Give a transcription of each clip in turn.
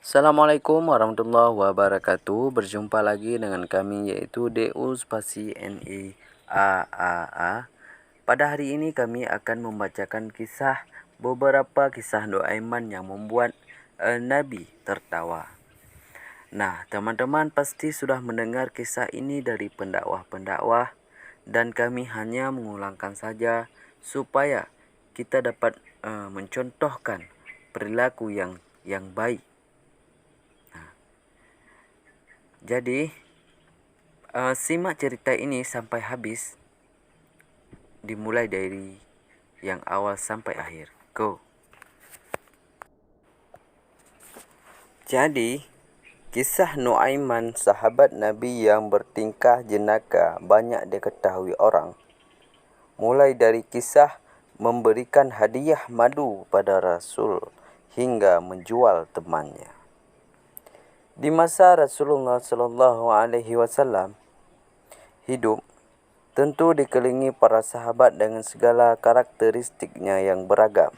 Assalamualaikum warahmatullahi wabarakatuh. Berjumpa lagi dengan kami yaitu DU spasi NI AAA. Pada hari ini kami akan membacakan beberapa kisah Nuaiman yang membuat Nabi tertawa. Nah, teman-teman pasti sudah mendengar kisah ini dari pendakwah-pendakwah dan kami hanya mengulangkan saja supaya kita dapat mencontohkan perilaku yang baik. Jadi, simak cerita ini sampai habis, dimulai dari yang awal sampai akhir. Go! Jadi, kisah Nuaiman, sahabat Nabi yang bertingkah jenaka, banyak diketahui orang. Mulai dari kisah memberikan hadiah madu pada Rasul hingga menjual temannya. Di masa Rasulullah SAW hidup, tentu dikelilingi para sahabat dengan segala karakteristiknya yang beragam.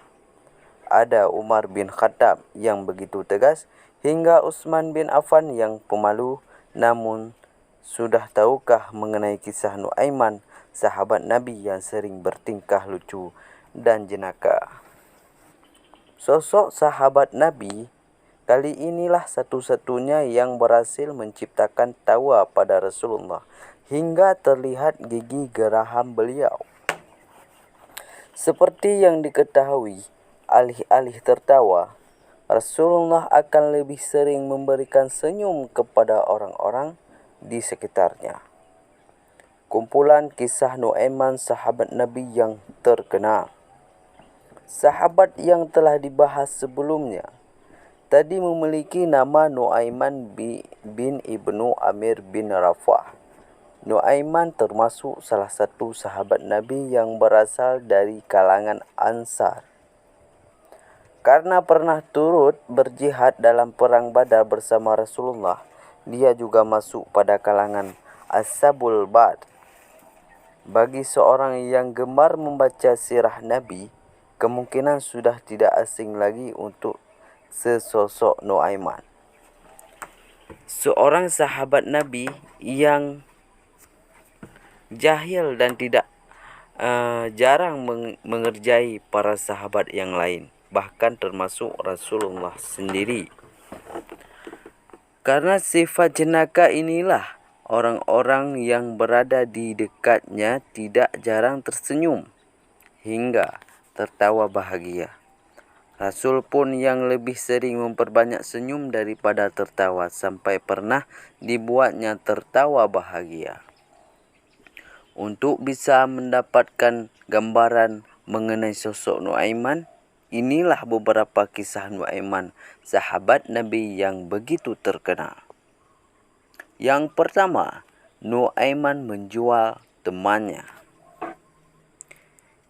Ada Umar bin Khattab yang begitu tegas, hingga Utsman bin Affan yang pemalu. Namun, sudah tahukah mengenai kisah Nuaiman, sahabat Nabi yang sering bertingkah lucu dan jenaka? Sosok sahabat Nabi kali inilah satu-satunya yang berhasil menciptakan tawa pada Rasulullah hingga terlihat gigi geraham beliau. Seperti yang diketahui, alih-alih tertawa, Rasulullah akan lebih sering memberikan senyum kepada orang-orang di sekitarnya. Kumpulan kisah Nuaiman, sahabat Nabi yang terkenal. Sahabat yang telah dibahas sebelumnya tadi memiliki nama Nuaiman bin Ibnu Amir bin Rafah. Nuaiman termasuk salah satu sahabat Nabi yang berasal dari kalangan Ansar. Karena pernah turut berjihad dalam perang Badar bersama Rasulullah, dia juga masuk pada kalangan Ashabul Badr. Bagi seorang yang gemar membaca sirah Nabi, kemungkinan sudah tidak asing lagi untuk sesosok Nuaiman. Seorang sahabat Nabi yang jahil dan tidak jarang mengerjai para sahabat yang lain, bahkan termasuk Rasulullah sendiri. Karena sifat jenaka inilah, orang-orang yang berada di dekatnya tidak jarang tersenyum hingga tertawa bahagia. Rasul pun yang lebih sering memperbanyak senyum daripada tertawa, sampai pernah dibuatnya tertawa bahagia. Untuk bisa mendapatkan gambaran mengenai sosok Nuaiman, inilah beberapa kisah Nuaiman, sahabat Nabi yang begitu terkenal. Yang pertama, Nuaiman menjual temannya.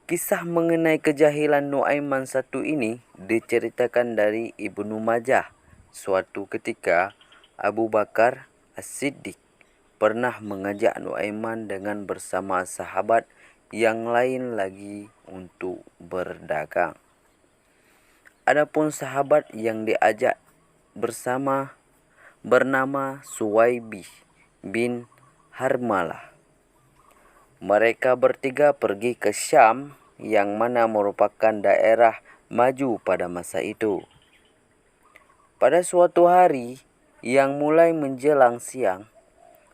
Kisah mengenai kejahilan Nuaiman satu ini diceritakan dari Ibnu Majah. Suatu ketika, Abu Bakar As-Siddiq pernah mengajak Nuaiman dengan bersama sahabat yang lain lagi untuk berdagang. Adapun sahabat yang diajak bersama bernama Suwaibih bin Harmalah. Mereka bertiga pergi ke Syam, yang mana merupakan daerah maju pada masa itu. Pada suatu hari yang mulai menjelang siang,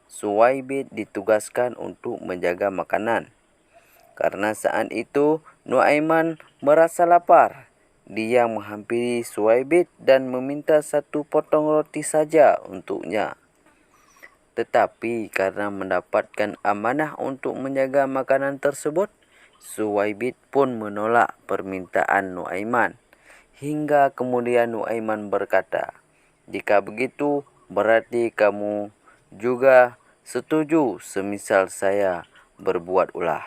Suwaibih ditugaskan untuk menjaga makanan. Karena saat itu Nuaiman merasa lapar, dia menghampiri Suwaibih dan meminta satu potong roti saja untuknya. Tetapi karena mendapatkan amanah untuk menjaga makanan tersebut, Suwaibih pun menolak permintaan Nuaiman. Hingga kemudian Nuaiman berkata, "Jika begitu, berarti kamu juga setuju semisal saya berbuat ulah."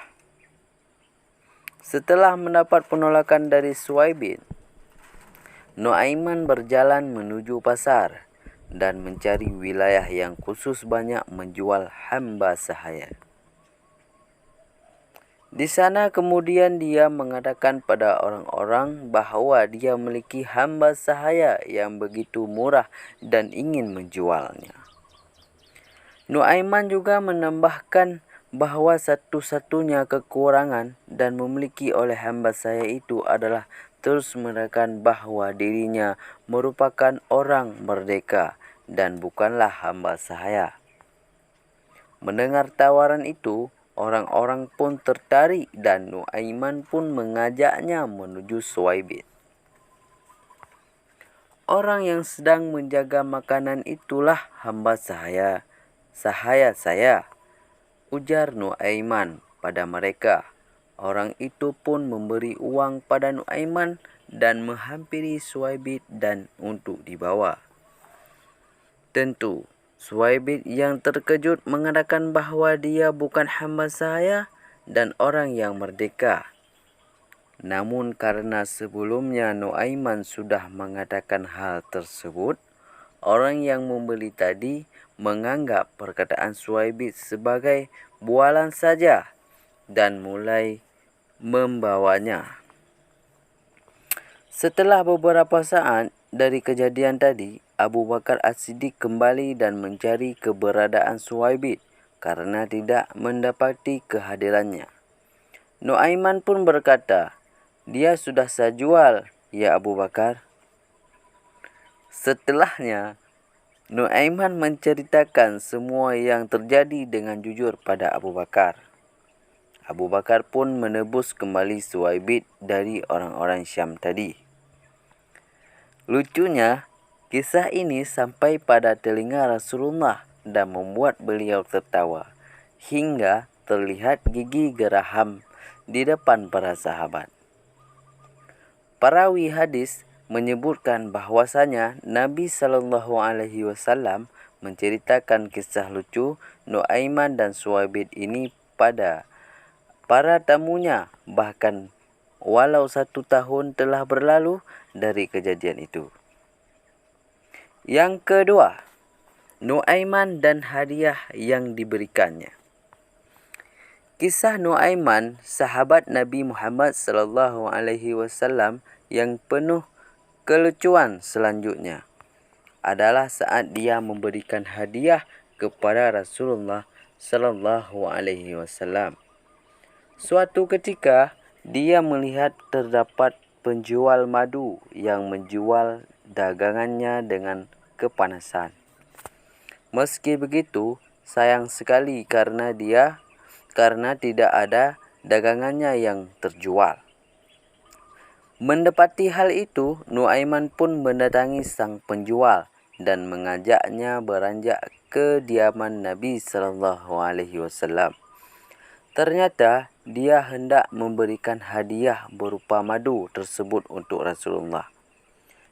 Setelah mendapat penolakan dari Suwaibih, Nuaiman berjalan menuju pasar dan mencari wilayah yang khusus banyak menjual hamba sahaya. Di sana kemudian dia mengatakan pada orang-orang bahawa dia memiliki hamba sahaya yang begitu murah dan ingin menjualnya. Nuaiman juga menambahkan bahawa satu-satunya kekurangan dan memiliki oleh hamba sahaya itu adalah terus menerangkan bahawa dirinya merupakan orang merdeka dan bukanlah hamba sahaya. Mendengar tawaran itu, orang-orang pun tertarik dan Nuaiman pun mengajaknya menuju Suwaibid. Orang yang sedang menjaga makanan itulah hamba sahaya saya, ujar Nuaiman pada mereka. Orang itu pun memberi uang pada Nuaiman dan menghampiri Suwaibid dan untuk dibawa. Tentu, Suwaibid yang terkejut mengatakan bahawa dia bukan hamba sahaya dan orang yang merdeka. Namun karena sebelumnya Nuaiman sudah mengatakan hal tersebut, orang yang membeli tadi menganggap perkataan Suwaibid sebagai bualan saja dan mulai membawanya. Setelah beberapa saat dari kejadian tadi, Abu Bakar As-Siddiq kembali dan mencari keberadaan Suwaibid karena tidak mendapati kehadirannya. Nuaiman pun berkata, "Dia sudah saya jual, ya Abu Bakar." Setelahnya, Nuaiman menceritakan semua yang terjadi dengan jujur pada Abu Bakar. Abu Bakar pun menebus kembali Suwaibid dari orang-orang Syam tadi. Lucunya, kisah ini sampai pada telinga Rasulullah dan membuat beliau tertawa hingga terlihat gigi geraham di depan para sahabat. Perawi hadis menyebutkan bahwasanya Nabi SAW menceritakan kisah lucu Nuaiman dan Suwaibid ini pada para tamunya, bahkan walau 1 tahun telah berlalu dari kejadian itu. Yang kedua, Nuaiman dan hadiah yang diberikannya. Kisah Nuaiman, sahabat Nabi Muhammad SAW yang penuh kelucuan selanjutnya adalah saat dia memberikan hadiah kepada Rasulullah SAW. Suatu ketika, dia melihat terdapat penjual madu yang menjual dagangannya dengan kepanasan. Meski begitu, sayang sekali karena tidak ada dagangannya yang terjual. Mendapati hal itu, Nuaiman pun mendatangi sang penjual dan mengajaknya beranjak ke kediaman Nabi SAW. Ternyata dia hendak memberikan hadiah berupa madu tersebut untuk Rasulullah.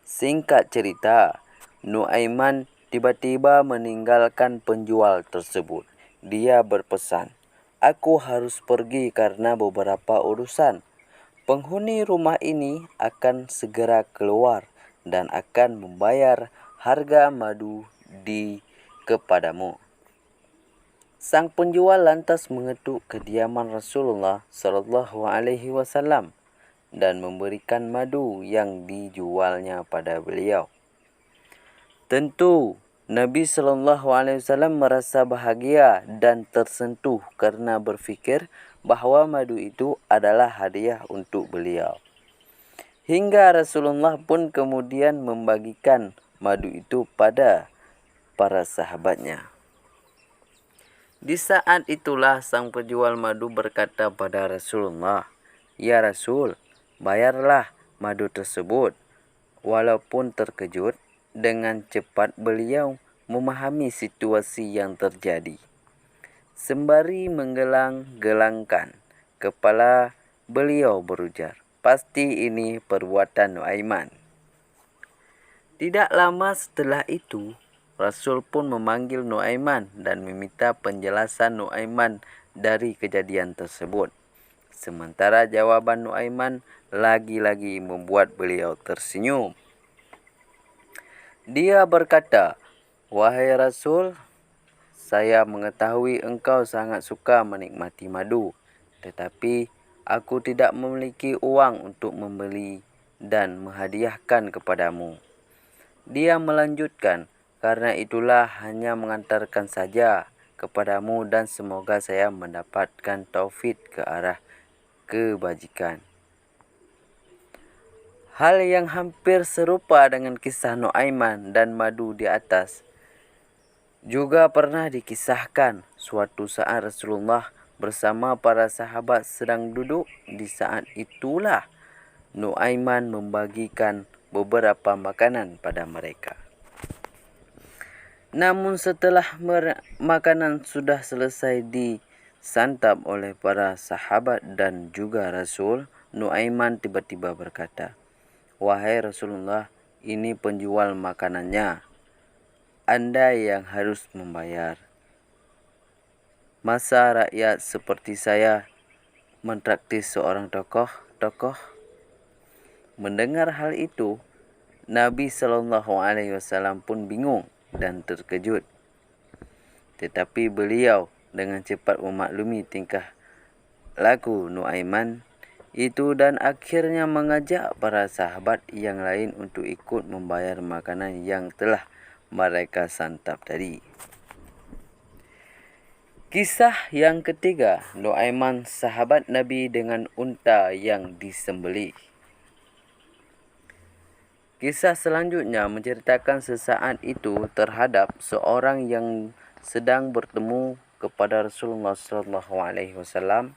Singkat cerita, Nuaiman tiba-tiba meninggalkan penjual tersebut. Dia berpesan, "Aku harus pergi karena beberapa urusan. Penghuni rumah ini akan segera keluar dan akan membayar harga madu kepadamu." Sang penjual lantas mengetuk kediaman Rasulullah SAW dan memberikan madu yang dijualnya pada beliau. Tentu, Nabi SAW merasa bahagia dan tersentuh karena berfikir bahawa madu itu adalah hadiah untuk beliau. Hingga Rasulullah pun kemudian membagikan madu itu pada para sahabatnya. Di saat itulah sang penjual madu berkata pada Rasulullah, "Ya Rasul, bayarlah madu tersebut." Walaupun terkejut, dengan cepat beliau memahami situasi yang terjadi. Sembari menggelang-gelangkan kepala, beliau berujar, "Pasti ini perbuatan Nuaiman." Tidak lama setelah itu, Rasul pun memanggil Nuaiman dan meminta penjelasan Nuaiman dari kejadian tersebut. Sementara jawaban Nuaiman lagi-lagi membuat beliau tersenyum. Dia berkata, "Wahai Rasul, saya mengetahui engkau sangat suka menikmati madu. Tetapi Aku tidak memiliki uang untuk membeli dan menghadiahkan kepadamu. Dia melanjutkan, karena itulah hanya mengantarkan saja kepadamu dan semoga saya mendapatkan taufik ke arah kebajikan. Hal yang hampir serupa dengan kisah Nuaiman dan madu di atas juga pernah dikisahkan. Suatu saat Rasulullah bersama para sahabat sedang duduk. Di saat itulah Nuaiman membagikan beberapa makanan pada mereka. Namun setelah makanan sudah selesai disantap oleh para sahabat dan juga Rasul, Nuaiman tiba-tiba berkata, "Wahai Rasulullah, ini penjual makanannya. Anda yang harus membayar. Masa rakyat seperti saya mentraktir seorang tokoh?" Mendengar hal itu, Nabi SAW pun bingung dan terkejut. Tetapi beliau dengan cepat memaklumi tingkah laku Nuaiman itu dan akhirnya mengajak para sahabat yang lain untuk ikut membayar makanan yang telah mereka santap tadi. Kisah yang ketiga, Nuaiman sahabat Nabi dengan unta yang disembelih. Kisah selanjutnya menceritakan sesaat itu terhadap seorang yang sedang bertemu kepada Rasulullah SAW.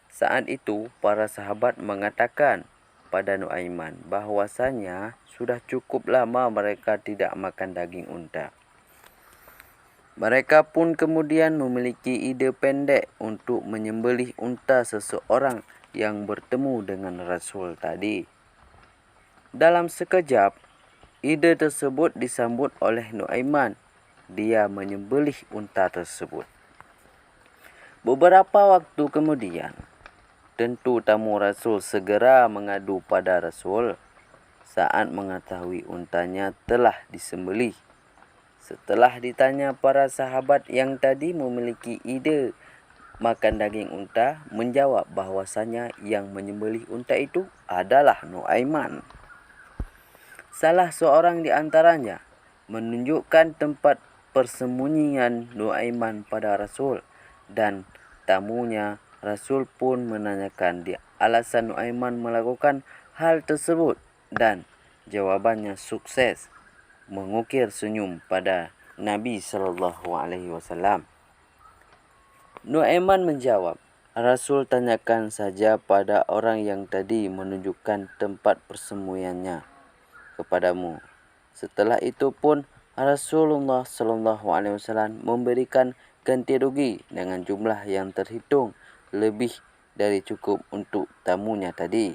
Saat itu para sahabat mengatakan pada Nuaiman bahwasanya sudah cukup lama mereka tidak makan daging unta. Mereka pun kemudian memiliki ide pendek untuk menyembelih unta seseorang yang bertemu dengan Rasul tadi. Dalam sekejap, ide tersebut disambut oleh Nuaiman. Dia menyembelih unta tersebut. Beberapa waktu kemudian, tentu tamu Rasul segera mengadu pada Rasul saat mengetahui untanya telah disembelih. Setelah ditanya, para sahabat yang tadi memiliki ide makan daging unta menjawab bahwasanya yang menyembelih unta itu adalah Nuaiman. Salah seorang di antaranya menunjukkan tempat persembunyian Nuaiman pada Rasul dan tamunya Rasul pun menanyakan alasan Nuaiman melakukan hal tersebut dan jawabannya sukses mengukir senyum pada Nabi SAW. Nuaiman menjawab, "Rasul tanyakan saja pada orang yang tadi menunjukkan tempat persembunyiannya kepadamu." Setelah itu pun Rasulullah SAW memberikan ganti rugi dengan jumlah yang terhitung lebih dari cukup untuk tamunya tadi.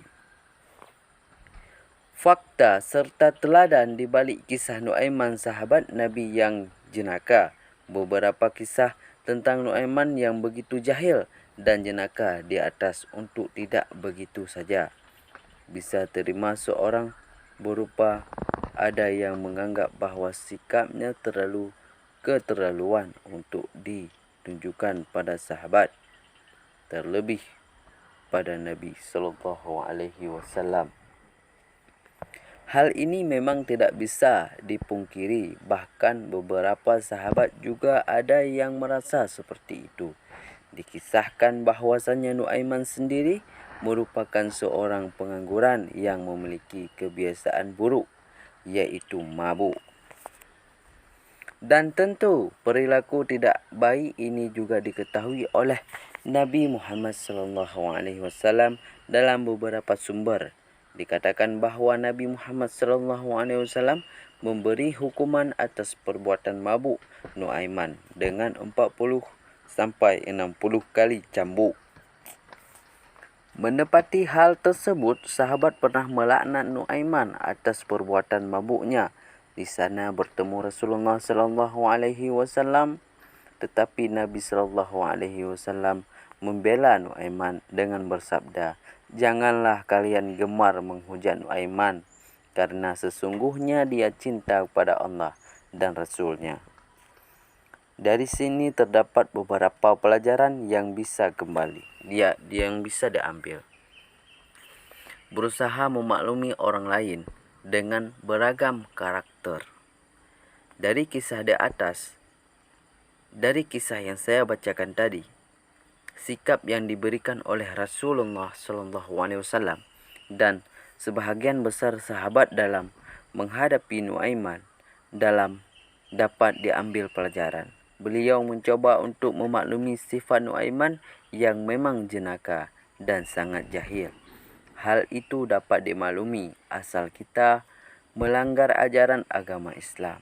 Fakta serta teladan di balik kisah Nuaiman sahabat Nabi yang jenaka. Beberapa kisah tentang Nuaiman yang begitu jahil dan jenaka di atas untuk tidak begitu saja bisa terima seorang berupa ada yang menganggap bahawa sikapnya terlalu keterlaluan untuk ditunjukkan pada sahabat, terlebih pada Nabi SAW. Hal ini memang tidak bisa dipungkiri, bahkan beberapa sahabat juga ada yang merasa seperti itu. Dikisahkan bahwasanya Nuaiman sendiri merupakan seorang pengangguran yang memiliki kebiasaan buruk, yaitu mabuk. Dan tentu perilaku tidak baik ini juga diketahui oleh Nabi Muhammad SAW dalam beberapa sumber. Dikatakan bahawa Nabi Muhammad SAW memberi hukuman atas perbuatan mabuk Nuaiman dengan 40 sampai 60 kali cambuk. Menepati hal tersebut, sahabat pernah melaknat Nuaiman atas perbuatan mabuknya. Di sana bertemu Rasulullah SAW, tetapi Nabi SAW membela Nuaiman dengan bersabda, "Janganlah kalian gemar menghujat Nuaiman, karena sesungguhnya dia cinta kepada Allah dan Rasulnya." Dari sini terdapat beberapa pelajaran yang bisa yang bisa diambil. Berusaha memaklumi orang lain dengan beragam karakter. Dari kisah yang saya bacakan tadi, sikap yang diberikan oleh Rasulullah SAW dan sebahagian besar sahabat dalam menghadapi Nuaiman dapat diambil pelajaran. Beliau mencoba untuk memaklumi sifat Nuaiman yang memang jenaka dan sangat jahil. Hal itu dapat dimaklumi asal kita melanggar ajaran agama Islam.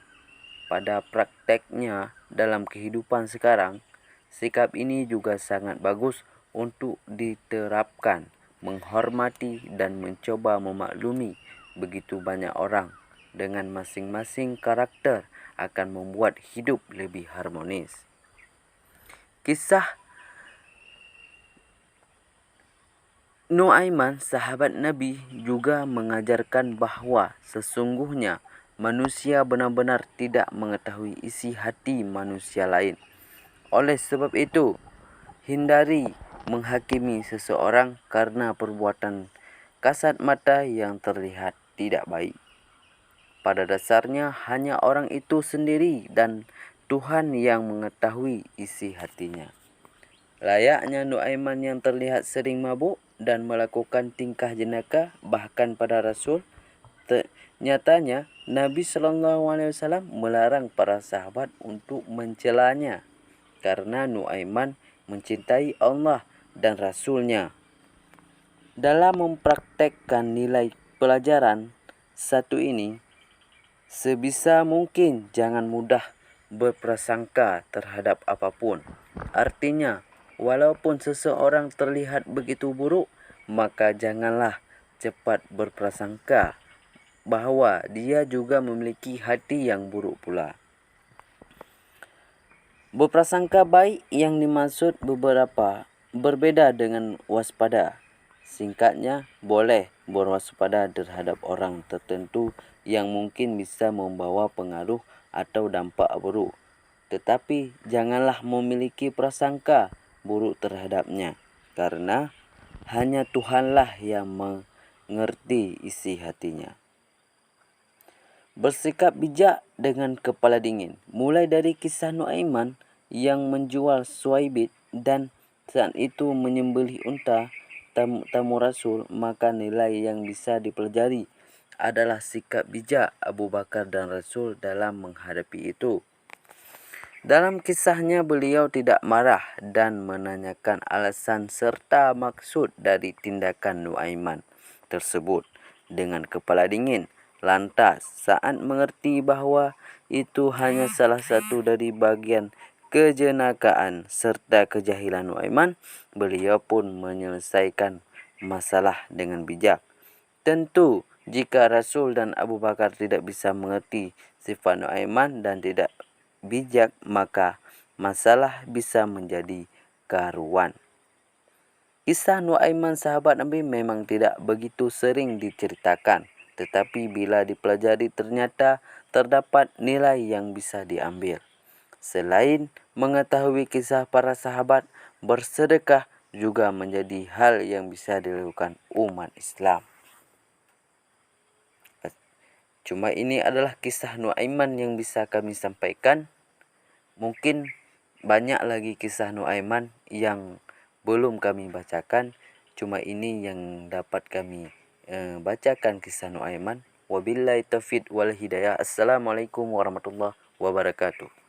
Pada prakteknya dalam kehidupan sekarang, sikap ini juga sangat bagus untuk diterapkan, menghormati dan mencoba memaklumi begitu banyak orang dengan masing-masing karakter akan membuat hidup lebih harmonis. Kisah Nuaiman, sahabat Nabi, juga mengajarkan bahawa sesungguhnya manusia benar-benar tidak mengetahui isi hati manusia lain. Oleh sebab itu, hindari menghakimi seseorang karena perbuatan kasat mata yang terlihat tidak baik. Pada dasarnya hanya orang itu sendiri dan Tuhan yang mengetahui isi hatinya. Layaknya Nuaiman yang terlihat sering mabuk dan melakukan tingkah jenaka bahkan pada Rasul, nyatanya Nabi SAW melarang para sahabat untuk mencelanya karena Nuaiman mencintai Allah dan Rasulnya. Dalam mempraktekkan nilai pelajaran satu ini, sebisa mungkin jangan mudah berprasangka terhadap apapun. Artinya, walaupun seseorang terlihat begitu buruk, maka janganlah cepat berprasangka bahawa dia juga memiliki hati yang buruk pula. Berprasangka baik yang dimaksud berbeda dengan waspada. Singkatnya, boleh berwaspada terhadap orang tertentu yang mungkin bisa membawa pengaruh atau dampak buruk. Tetapi janganlah memiliki prasangka buruk terhadapnya, karena hanya Tuhanlah yang mengerti isi hatinya. Bersikap bijak dengan kepala dingin. Mulai dari kisah Nuaiman yang menjual Suaibit dan saat itu menyembelih unta tamu Rasul, maka nilai yang bisa dipelajari adalah sikap bijak Abu Bakar dan Rasul dalam menghadapi itu. Dalam kisahnya beliau tidak marah dan menanyakan alasan serta maksud dari tindakan Nuaiman tersebut dengan kepala dingin. Lantas saat mengerti bahawa itu hanya salah satu dari bagian kejenakaan serta kejahilan Nuaiman, beliau pun menyelesaikan masalah dengan bijak. Tentu, jika Rasul dan Abu Bakar tidak bisa mengerti sifat Nuaiman dan tidak bijak, maka masalah bisa menjadi karuan. Kisah Nuaiman sahabat Nabi memang tidak begitu sering diceritakan, tetapi bila dipelajari ternyata terdapat nilai yang bisa diambil. Selain mengetahui kisah para sahabat, bersedekah juga menjadi hal yang bisa dilakukan umat Islam. Cuma ini adalah kisah Nuaiman yang bisa kami sampaikan. Mungkin banyak lagi kisah Nuaiman yang belum kami bacakan. Cuma ini yang dapat kami bacakan kisah Nuaiman. Wabillahi taufiq wal hidayah. Assalamualaikum warahmatullahi wabarakatuh.